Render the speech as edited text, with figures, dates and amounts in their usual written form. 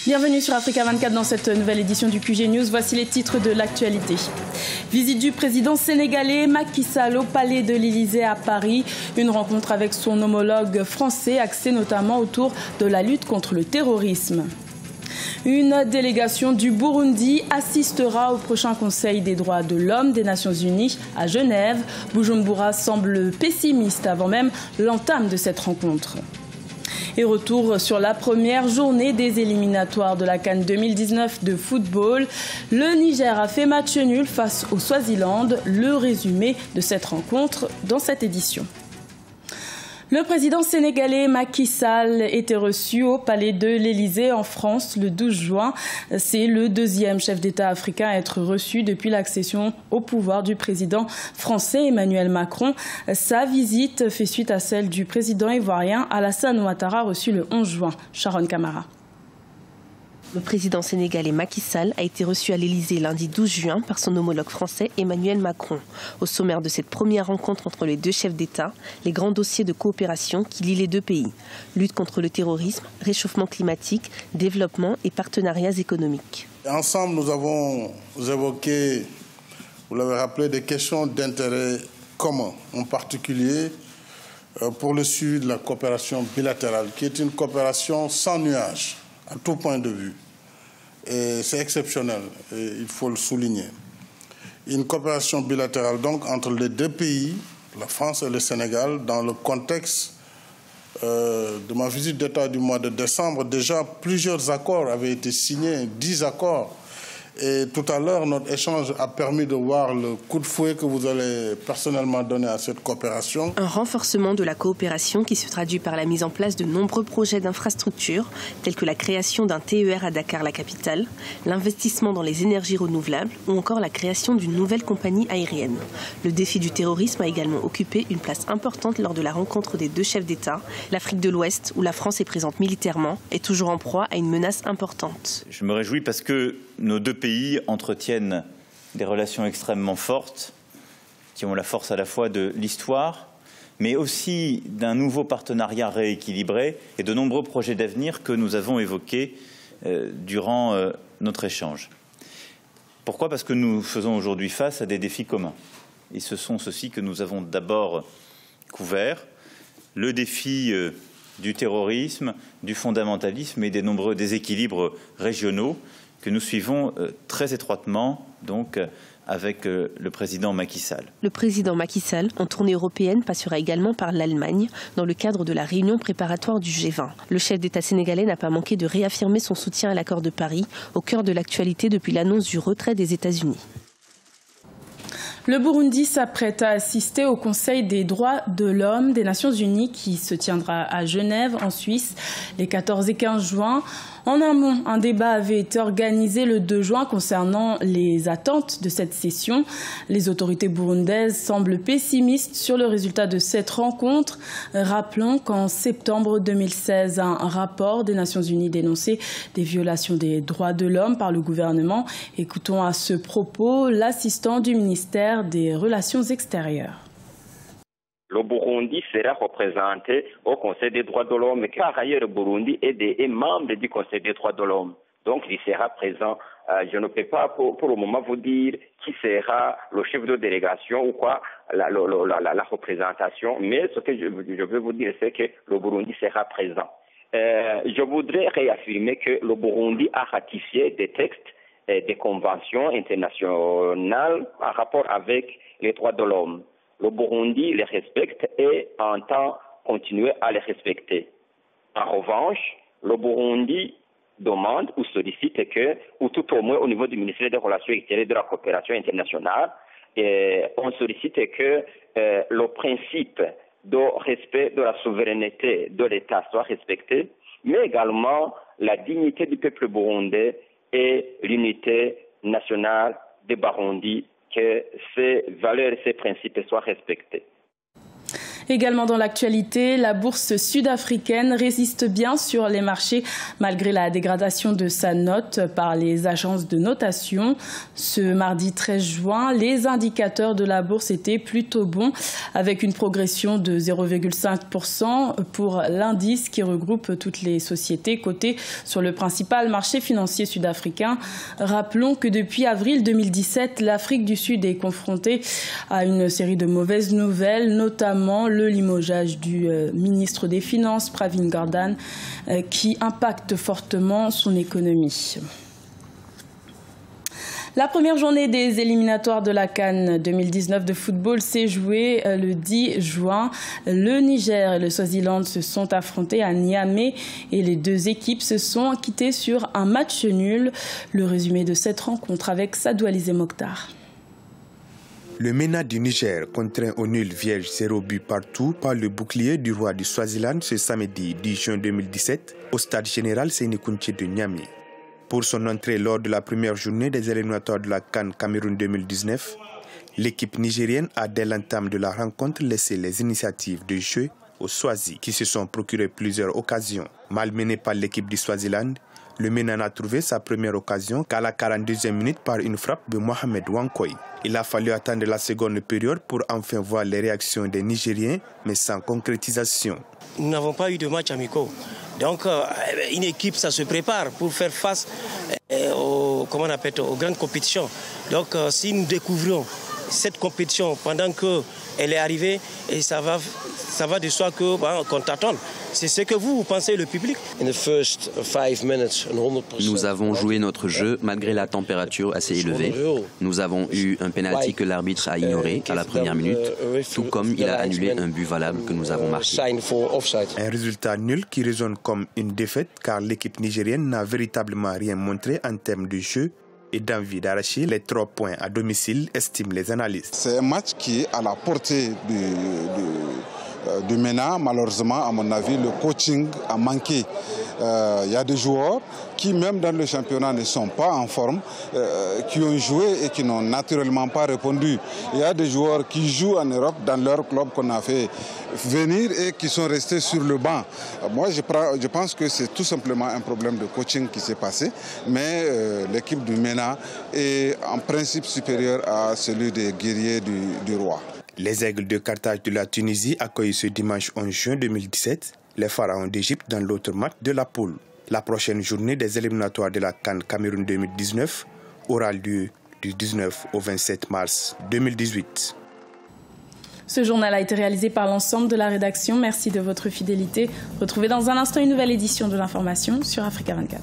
Bienvenue sur Africa 24 dans cette nouvelle édition du QG News. Voici les titres de l'actualité. Visite du président sénégalais Macky Sall au palais de l'Élysée à Paris. Une rencontre avec son homologue français axée notamment autour de la lutte contre le terrorisme. Une délégation du Burundi assistera au prochain Conseil des droits de l'homme des Nations Unies à Genève. Bujumbura semble pessimiste avant même l'entame de cette rencontre. Et retour sur la première journée des éliminatoires de la CAN 2019 de football. Le Niger a fait match nul face au Swaziland. Le résumé de cette rencontre dans cette édition. Le président sénégalais Macky Sall était reçu au palais de l'Élysée en France le 12 juin. C'est le deuxième chef d'État africain à être reçu depuis l'accession au pouvoir du président français Emmanuel Macron. Sa visite fait suite à celle du président ivoirien Alassane Ouattara reçu le 11 juin. Sharon Camara. Le président sénégalais Macky Sall a été reçu à l'Élysée lundi 12 juin par son homologue français Emmanuel Macron. Au sommaire de cette première rencontre entre les deux chefs d'État, les grands dossiers de coopération qui lient les deux pays. Lutte contre le terrorisme, réchauffement climatique, développement et partenariats économiques. Ensemble, nous avons évoqué, vous l'avez rappelé, des questions d'intérêt commun, en particulier pour le suivi de la coopération bilatérale, qui est une coopération sans nuages, à tout point de vue. Et c'est exceptionnel, et il faut le souligner. Une coopération bilatérale donc entre les deux pays, la France et le Sénégal, dans le contexte de ma visite d'État du mois de décembre. Déjà, plusieurs accords avaient été signés, 10 accords. Et tout à l'heure, notre échange a permis de voir le coup de fouet que vous allez personnellement donner à cette coopération. Un renforcement de la coopération qui se traduit par la mise en place de nombreux projets d'infrastructures, tels que la création d'un TER à Dakar, la capitale, l'investissement dans les énergies renouvelables ou encore la création d'une nouvelle compagnie aérienne. Le défi du terrorisme a également occupé une place importante lors de la rencontre des deux chefs d'État. L'Afrique de l'Ouest, où la France est présente militairement, est toujours en proie à une menace importante. Je me réjouis parce que nos deux pays entretiennent des relations extrêmement fortes, qui ont la force à la fois de l'histoire, mais aussi d'un nouveau partenariat rééquilibré et de nombreux projets d'avenir que nous avons évoqués durant notre échange. Pourquoi ? Parce que nous faisons aujourd'hui face à des défis communs. Et ce sont ceux-ci que nous avons d'abord couverts. Le défi du terrorisme, du fondamentalisme et des nombreux déséquilibres régionaux que nous suivons très étroitement donc, avec le président Macky Sall. Le président Macky Sall, en tournée européenne, passera également par l'Allemagne dans le cadre de la réunion préparatoire du G20. Le chef d'État sénégalais n'a pas manqué de réaffirmer son soutien à l'accord de Paris, au cœur de l'actualité depuis l'annonce du retrait des États-Unis. Le Burundi s'apprête à assister au Conseil des droits de l'homme des Nations Unies qui se tiendra à Genève, en Suisse, les 14 et 15 juin. En amont, un débat avait été organisé le 2 juin concernant les attentes de cette session. Les autorités burundaises semblent pessimistes sur le résultat de cette rencontre. Rappelons qu'en septembre 2016, un rapport des Nations Unies dénonçait des violations des droits de l'homme par le gouvernement. Écoutons à ce propos l'assistant du ministère des Relations extérieures. Le Burundi sera représenté au Conseil des droits de l'homme, car ailleurs le Burundi est membre du Conseil des droits de l'homme. Donc il sera présent. Je ne peux pas pour le moment vous dire qui sera le chef de délégation ou quoi, la représentation, mais ce que je veux vous dire, c'est que le Burundi sera présent. Je voudrais réaffirmer que le Burundi a ratifié des textes et des conventions internationales en rapport avec les droits de l'homme. Le Burundi les respecte et entend continuer à les respecter. En revanche, le Burundi demande ou sollicite que, ou tout au moins au niveau du ministère des Relations extérieures et de la coopération internationale, on sollicite que le principe de respect de la souveraineté de l'État soit respecté, mais également la dignité du peuple burundais et l'unité nationale du Burundi, que ces valeurs et ces principes soient respectés. Également dans l'actualité, la bourse sud-africaine résiste bien sur les marchés malgré la dégradation de sa note par les agences de notation. Ce mardi 13 juin, les indicateurs de la bourse étaient plutôt bons avec une progression de 0,5% pour l'indice qui regroupe toutes les sociétés cotées sur le principal marché financier sud-africain. Rappelons que depuis avril 2017, l'Afrique du Sud est confrontée à une série de mauvaises nouvelles, notamment le limogeage du ministre des Finances, Pravin Gordhan, qui impacte fortement son économie. La première journée des éliminatoires de la CAN 2019 de football s'est jouée le 10 juin. Le Niger et le Swaziland se sont affrontés à Niamey et les deux équipes se sont quittées sur un match nul. Le résumé de cette rencontre avec Sadou Alizé Mokhtar. Le MENA du Niger contraint au nul vierge 0 but partout par le bouclier du roi du Swaziland ce samedi 10 juin 2017 au stade général Sénékounché de Niamey. Pour son entrée lors de la première journée des éliminatoires de la CAN Cameroun 2019, l'équipe nigérienne a dès l'entame de la rencontre laissé les initiatives de jeu aux Swazis qui se sont procuré plusieurs occasions. Malmené par l'équipe du Swaziland, le MENA n'a trouvé sa première occasion qu'à la 42e minute par une frappe de Mohamed Wankoy. Il a fallu attendre la seconde période pour enfin voir les réactions des Nigériens, mais sans concrétisation. Nous n'avons pas eu de match amicaux. Donc, une équipe, ça se prépare pour faire face aux grandes compétitions. Donc, si nous découvrons cette compétition pendant qu'elle est arrivée, et ça va de soi qu'on t'attende. C'est ce que vous pensez, le public. Nous avons joué notre jeu malgré la température assez élevée. Nous avons eu un penalty que l'arbitre a ignoré à la première minute, tout comme il a annulé un but valable que nous avons marqué. Un résultat nul qui résonne comme une défaite car l'équipe nigérienne n'a véritablement rien montré en termes de jeu et d'envie d'arracher les 3 points à domicile, estiment les analystes. C'est un match qui est à la portée du MENA. Malheureusement, à mon avis, le coaching a manqué. Il y a des joueurs qui, même dans le championnat, ne sont pas en forme, qui ont joué et qui n'ont naturellement pas répondu. Il y a des joueurs qui jouent en Europe dans leur club qu'on a fait venir et qui sont restés sur le banc. Moi, je pense que c'est tout simplement un problème de coaching qui s'est passé, mais l'équipe du MENA est en principe supérieure à celui des guerriers du roi. Les Aigles de Carthage de la Tunisie accueillent ce dimanche 11 juin 2017 les Pharaons d'Égypte dans l'autre match de la poule. La prochaine journée des éliminatoires de la CAN Cameroun 2019 aura lieu du 19 au 27 mars 2018. Ce journal a été réalisé par l'ensemble de la rédaction. Merci de votre fidélité. Retrouvez dans un instant une nouvelle édition de l'information sur Africa 24.